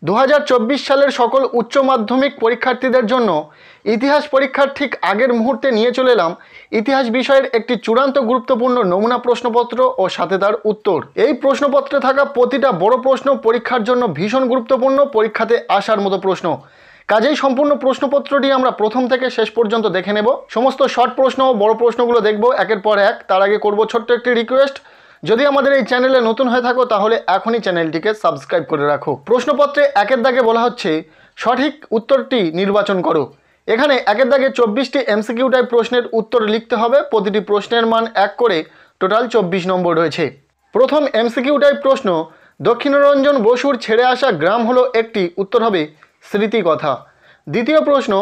2024 সালের সকল উচ্চ মাধ্যমিক পরীক্ষার্থীদের জন্য ইতিহাস পরীক্ষার ঠিক আগের মুহূর্তে নিয়ে চলে এলাম ইতিহাস বিষয়ের একটি চূড়ান্ত গুরুত্বপূর্ণ নমুনা প্রশ্নপত্র ও সাথে তার উত্তর। এই প্রশ্নপত্রে থাকা প্রতিটা বড় প্রশ্ন পরীক্ষার জন্য ভীষণ গুরুত্বপূর্ণ, পরীক্ষাতে আসার মতো প্রশ্ন। কাজেই সম্পূর্ণ প্রশ্নপত্রটি আমরা প্রথম থেকে শেষ পর্যন্ত দেখে নেব। সমস্ত শর্ট প্রশ্ন ও বড় প্রশ্নগুলো দেখব একের পর এক। তার আগে করব ছোট্ট একটি রিকোয়েস্ট, যদি আমাদের এই চ্যানেলে নতুন হয়ে থাকো তাহলে এখনই চ্যানেলটিকে সাবস্ক্রাইব করে রাখো। প্রশ্নপত্রে একের দাগে বলা হচ্ছে সঠিক উত্তরটি নির্বাচন করো। এখানে একের দাগে 24টি এমসিকিউ টাইপ প্রশ্নের উত্তর লিখতে হবে। প্রতিটি প্রশ্নের মান 1 করে, টোটাল 24 নম্বর রয়েছে। প্রথম এমসিকিউ টাইপ প্রশ্ন, দক্ষিণরঞ্জন বসুর ছেড়ে আসা গ্রাম হলো একটি, উত্তর হবে স্মৃতিকথা। দ্বিতীয় প্রশ্ন,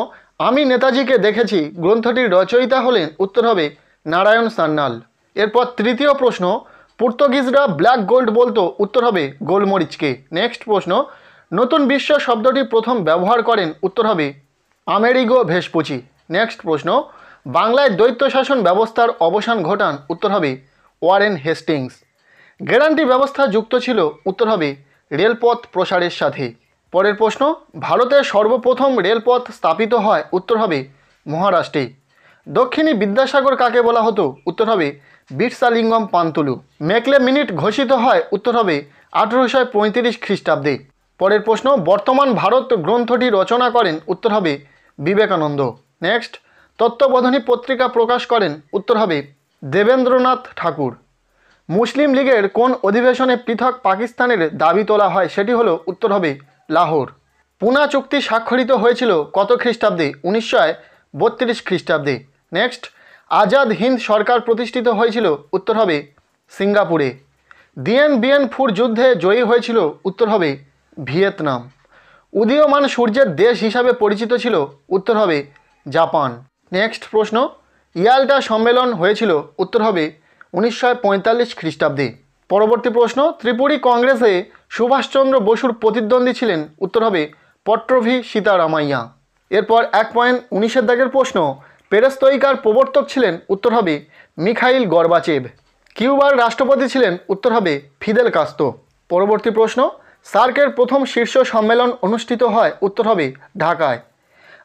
আমি নেতাজিকে দেখেছি গ্রন্থটির রচয়িতা হলেন, উত্তর হবে নারায়ণ সান্যাল। এরপর তৃতীয় প্রশ্ন, পর্তুগিজরা ব্ল্যাক গোল্ড বলতো, উত্তর হবে গোলমরিচকে। নেক্সট প্রশ্ন, নতুন বিশ্ব শব্দটি প্রথম ব্যবহার করেন, উত্তর হবে আমেরিগো ভেসপুচি। নেক্সট প্রশ্ন, বাংলায় দ্বৈত শাসন ব্যবস্থার অবসান ঘটান, উত্তর হবে ওয়ারেন হেস্টিংস। গ্যারান্টি ব্যবস্থা যুক্ত ছিল, উত্তর হবে রেলপথ প্রসারের সাথে। পরের প্রশ্ন, ভারতের সর্বপ্রথম রেলপথ স্থাপিত হয়, উত্তর হবে মহারাষ্ট্রে। দক্ষিণী বিদ্যাসাগর কাকে বলা হতো, উত্তর হবে বিরসালিঙ্গম পান্তুলু। মেকলে মিনিট ঘোষিত হয়, উত্তর হবে 1835 খ্রিস্টাব্দে। পরের প্রশ্ন, বর্তমান ভারত গ্রন্থটি রচনা করেন, উত্তর হবে বিবেকানন্দ। নেক্সট, তত্ত্ববোধনী পত্রিকা প্রকাশ করেন, উত্তর হবে দেবেন্দ্রনাথ ঠাকুর। মুসলিম লীগের কোন অধিবেশনে পৃথক পাকিস্তানের দাবি তোলা হয়, সেটি হলো, উত্তর হবে লাহোর। পুনা চুক্তি স্বাক্ষরিত হয়েছিল কত খ্রিস্টাব্দে, 1932 খ্রিস্টাব্দে। নেক্সট, আজাদ হিন্দ সরকার প্রতিষ্ঠিত হয়েছিল, উত্তর হবে সিঙ্গাপুরে। দিয়েন বিয়েন ফুর যুদ্ধে জয়ী হয়েছিল, উত্তর হবে ভিয়েতনাম। উদীয়মান সূর্যের দেশ হিসাবে পরিচিত ছিল, উত্তর হবে জাপান। নেক্সট প্রশ্ন, ইয়াল্টা সম্মেলন হয়েছিল, উত্তর হবে 1945 খ্রিস্টাব্দে। পরবর্তী প্রশ্ন, ত্রিপুরী কংগ্রেসে সুভাষচন্দ্র বসুর প্রতিদ্বন্দ্বী ছিলেন, উত্তর হবে পট্রভি সীতারামাইয়া। এরপর 1 পয়েন্ট 19 দাগের প্রশ্ন, পেরেস্তোইকার প্রবর্তক ছিলেন, উত্তর হবে মিখাইল গর্বাচেভ। কিউবার রাষ্ট্রপতি ছিলেন, উত্তর হবে ফিদেল কাস্তো। পরবর্তী প্রশ্ন, সার্কের প্রথম শীর্ষ সম্মেলন অনুষ্ঠিত হয়, উত্তর হবে ঢাকায়।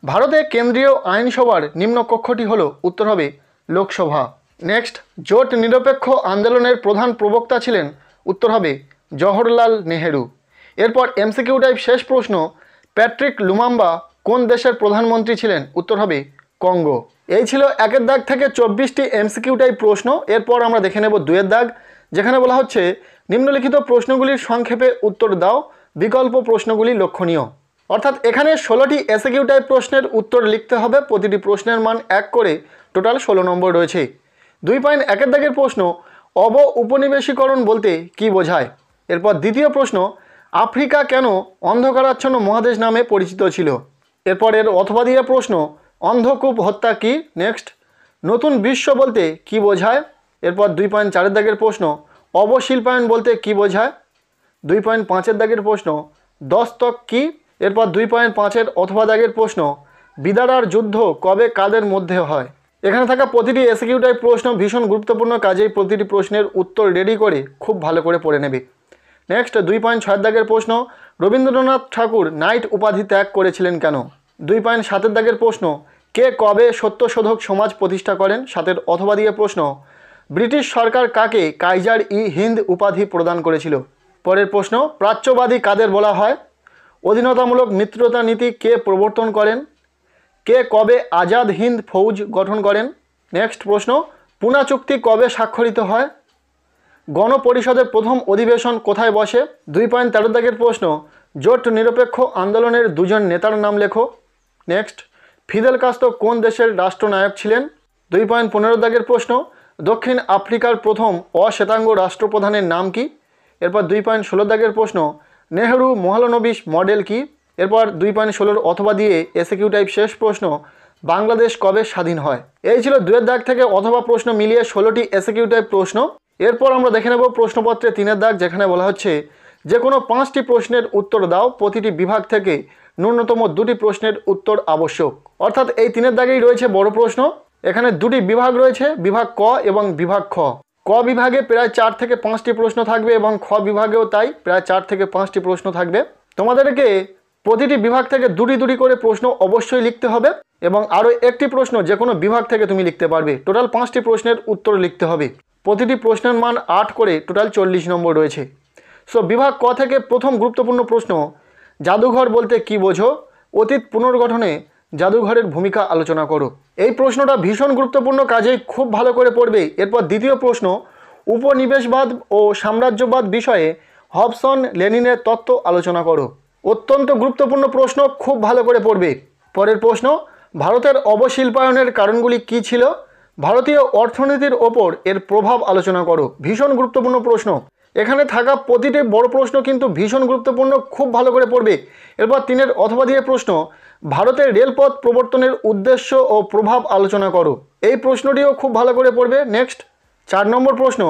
ভারতে কেন্দ্রীয় আইনসভার নিম্নকক্ষটি হল, উত্তর হবে লোকসভা। নেক্সট, জোট নিরপেক্ষ আন্দোলনের প্রধান প্রবক্তা ছিলেন, উত্তর হবে জওহরলাল নেহেরু। এরপর এমসিকিউ টাইপ শেষ প্রশ্ন, প্যাট্রিক লুমাম্বা কোন দেশের প্রধানমন্ত্রী ছিলেন, উত্তর হবে কঙ্গো। এই ছিল একের দাগ থেকে 24টি এমসিকিউ টাইপ প্রশ্ন। এরপর আমরা দেখে নেব 2 দাগ, যেখানে বলা হচ্ছে নিম্নলিখিত প্রশ্নগুলির সংক্ষেপে উত্তর দাও, বিকল্প প্রশ্নগুলি লক্ষণীয়। অর্থাৎ এখানে 16টি এসকিউ টাইপ প্রশ্নের উত্তর লিখতে হবে। প্রতিটি প্রশ্নের মান 1 করে, টোটাল 16 নম্বর রয়েছে। 2.1 দাগের প্রশ্ন, অব উপনিবেশীকরণ বলতে কি বোঝায়। এরপর দ্বিতীয় প্রশ্ন, আফ্রিকা কেন অন্ধকারাচ্ছন্ন মহাদেশ নামে পরিচিত ছিল। এরপর এর অথবা দিয়ে প্রশ্ন, অন্ধকূপ হত্যা কি। নেক্সট, নতুন বিশ্ব বলতে কি বোঝায়। এরপর 2.4 দাগের প্রশ্ন, অবশিল্পায়ন বলতে কি বোঝায়। 2.5 দাগের প্রশ্ন, দস্তক কি। এরপর 2.5 অথবা দাগের প্রশ্ন, বিদারার যুদ্ধ কবে কাদের মধ্যে হয়। এখানে থাকা প্রতিটি এসকিউ টাইপ প্রশ্ন ভীষণ গুরুত্বপূর্ণ, কাজেই প্রতিটি প্রশ্নের উত্তর রেডি করে খুব ভালো করে পড়ে নেবে। নেক্সট 2.6 দাগের প্রশ্ন, রবীন্দ্রনাথ ঠাকুর নাইট উপাধি ত্যাগ করেছিলেন কেন। 2.7 দাগের প্রশ্ন, কে কবে সত্যশোধক সমাজ প্রতিষ্ঠা করেন। 7 অথবা দিয়ে প্রশ্ন, ব্রিটিশ সরকার কাকে কাইজার ই হিন্দ উপাধি প্রদান করেছিল। পরের প্রশ্ন, প্রাচ্যবাদী কাদের বলা হয়। অধীনতামূলক মিত্রতা নীতি কে প্রবর্তন করেন। কে কবে আজাদ হিন্দ ফৌজ গঠন করেন। নেক্সট প্রশ্ন, পুনা চুক্তি কবে স্বাক্ষরিত হয়। গণপরিষদের প্রথম অধিবেশন কোথায় বসে। 2.13 দাগের প্রশ্ন, জোট নিরপেক্ষ আন্দোলনের 2জন নেতার নাম লেখো। নেক্সট, ফিদেল কাস্তো কোন দেশের রাষ্ট্রনায়ক ছিলেন। 2.15 দাগের প্রশ্ন, দক্ষিণ আফ্রিকার প্রথম অশ্বেতাঙ্গ রাষ্ট্রপ্রধানের নাম কি। এরপর 2.16 দাগের প্রশ্ন, নেহেরু মহালনবিশ মডেল কি। এরপর 2.16 অথবা দিয়ে এসকিউ টাইপ শেষ প্রশ্ন, বাংলাদেশ কবে স্বাধীন হয়। এই ছিল 2 দাগ থেকে অথবা প্রশ্ন মিলিয়ে 16টি এসকিউ টাইপ প্রশ্ন। এরপর আমরা দেখে নেব প্রশ্নপত্রে 3 দাগ, যেখানে বলা হচ্ছে যে কোনো 5টি প্রশ্নের উত্তর দাও। প্রতিটি বিভাগ থেকে ন্যূনতম 2টি প্রশ্নের উত্তর আবশ্যক। অর্থাৎ এই 3 দাগেই রয়েছে বড় প্রশ্ন। এখানে 2টি বিভাগ রয়েছে, বিভাগ ক এবং বিভাগ খ। ক বিভাগে প্রায় 4 থেকে 5টি প্রশ্ন থাকবে এবং খ বিভাগেও তাই প্রায় 4 থেকে 5টি প্রশ্ন থাকবে। তোমাদেরকে প্রতিটি বিভাগ থেকে দুটি দুটি করে প্রশ্ন অবশ্যই লিখতে হবে এবং আরও একটি প্রশ্ন যে কোনো বিভাগ থেকে তুমি লিখতে পারবে। টোটাল 5টি প্রশ্নের উত্তর লিখতে হবে। প্রতিটি প্রশ্নের মান 8 করে, টোটাল 40 নম্বর রয়েছে। সো বিভাগ ক থেকে প্রথম গুরুত্বপূর্ণ প্রশ্ন, জাদুঘর বলতে কি বোঝো? অতীত পুনর্গঠনে জাদুঘরের ভূমিকা আলোচনা করো। এই প্রশ্নটা ভীষণ গুরুত্বপূর্ণ, কাজেই খুব ভালো করে পড়বে। এরপর দ্বিতীয় প্রশ্ন, উপনিবেশবাদ ও সাম্রাজ্যবাদ বিষয়ে হবসন লেনিনের তত্ত্ব আলোচনা করো। অত্যন্ত গুরুত্বপূর্ণ প্রশ্ন, খুব ভালো করে পড়বে। পরের প্রশ্ন, ভারতের অবশিল্পায়নের কারণগুলি কী ছিল? ভারতীয় অর্থনীতির ওপর এর প্রভাব আলোচনা করো। ভীষণ গুরুত্বপূর্ণ প্রশ্ন। এখানে থাকা প্রতিটি বড় প্রশ্ন কিন্তু ভীষণ গুরুত্বপূর্ণ, খুব ভালো করে পড়বে। এরপর 3-এর অথবা দিয়ে প্রশ্ন, ভারতের রেলপথ প্রবর্তনের উদ্দেশ্য ও প্রভাব আলোচনা করো। এই প্রশ্নটিও খুব ভালো করে পড়বে। নেক্সট 4 নম্বর প্রশ্ন,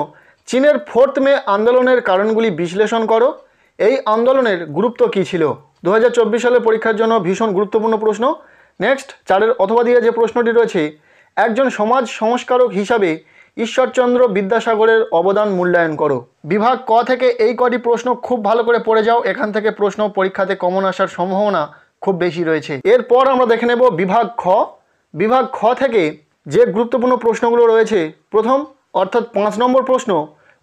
চীনের 4th মে আন্দোলনের কারণগুলি বিশ্লেষণ করো। এই আন্দোলনের গুরুত্ব কী ছিল? 2024 সালের পরীক্ষার জন্য ভীষণ গুরুত্বপূর্ণ প্রশ্ন। নেক্সট 4-এর অথবা দিয়ে যে প্রশ্নটি রয়েছে, একজন সমাজ সংস্কারক হিসাবে ঈশ্বরচন্দ্র বিদ্যাসাগরের অবদান মূল্যায়ন করো। বিভাগ ক থেকে এই কটি প্রশ্ন খুব ভালো করে পড়ে যাও। এখান থেকে প্রশ্ন পরীক্ষাতে কমন আসার সম্ভাবনা খুব বেশি রয়েছে। এরপর আমরা দেখে নেব বিভাগ খ। বিভাগ খ থেকে যে গুরুত্বপূর্ণ প্রশ্নগুলো রয়েছে, প্রথম অর্থাৎ 5 নম্বর প্রশ্ন,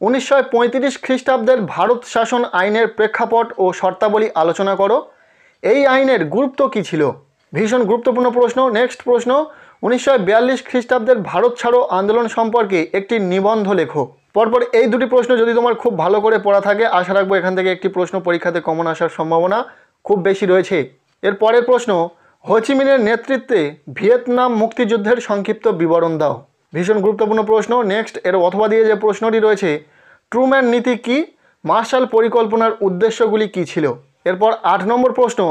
1935 খ্রিস্টাব্দের ভারত শাসন আইনের প্রেক্ষাপট ও শর্তাবলী আলোচনা করো। এই আইনের গুরুত্ব কী ছিল? ভীষণ গুরুত্বপূর্ণ প্রশ্ন। নেক্সট প্রশ্ন, 1942 খ্রিস্টাব্দের ভারত ছাড়ো আন্দোলন সম্পর্কে একটি নিবন্ধ লেখো। পরপর এই দুটি প্রশ্ন যদি তোমার খুব ভালো করে পড়া থাকে, আশা রাখবো এখান থেকে একটি প্রশ্ন পরীক্ষাতে কমন আসার সম্ভাবনা খুব বেশি রয়েছে। এর পরের প্রশ্ন, হোচিমিনের নেতৃত্বে ভিয়েতনাম মুক্তিযুদ্ধের সংক্ষিপ্ত বিবরণ দাও। ভীষণ গুরুত্বপূর্ণ প্রশ্ন। নেক্সট এর অথবা দিয়ে যে প্রশ্নটি রয়েছে, ট্রুম্যান নীতি কি? মার্শাল পরিকল্পনার উদ্দেশ্যগুলি কী ছিল? এরপর 8 নম্বর প্রশ্ন,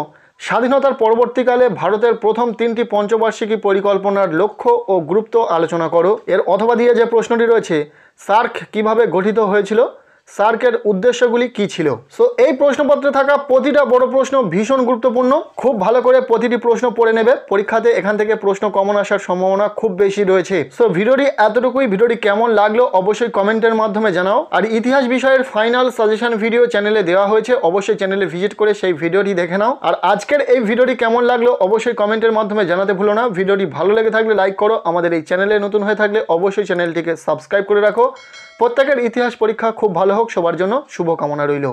স্বাধীনতার পরবর্তীকালে ভারতের প্রথম 3টি পঞ্চবার্ষিকী পরিকল্পনার লক্ষ্য ও গুরুত্ব আলোচনা করো। এর অথবা দিয়ে যে প্রশ্নটি রয়েছে, সার্ক কিভাবে গঠিত হয়েছিল? সার্কের উদ্দেশ্যগুলি কী ছিল? সো এই প্রশ্নপত্রে থাকা প্রতিটা বড় প্রশ্ন ভীষণ গুরুত্বপূর্ণ, খুব ভালো করে প্রতিটি প্রশ্ন পড়ে নেবে। পরীক্ষাতে এখান থেকে প্রশ্ন কমন আসার সম্ভাবনা খুব বেশি রয়েছে। সো ভিডিওটি এতটুকুই। ভিডিওটি কেমন লাগলো অবশ্যই কমেন্টের মাধ্যমে জানাও। আর ইতিহাস বিষয়ের ফাইনাল সাজেশন ভিডিও চ্যানেলে দেওয়া হয়েছে, অবশ্যই চ্যানেলে ভিজিট করে সেই ভিডিওটি দেখে নাও। আর আজকের এই ভিডিওটি কেমন লাগলো অবশ্যই কমেন্টের মাধ্যমে জানাতে ভুলো না। ভিডিওটি ভালো লেগে থাকলে লাইক করো। আমাদের এই চ্যানেলে নতুন হয়ে থাকলে অবশ্যই চ্যানেলটিকে সাবস্ক্রাইব করে রাখো। প্রত্যেকের ইতিহাস পরীক্ষা খুব ভালো হোক, সবার জন্য শুভকামনা রইল।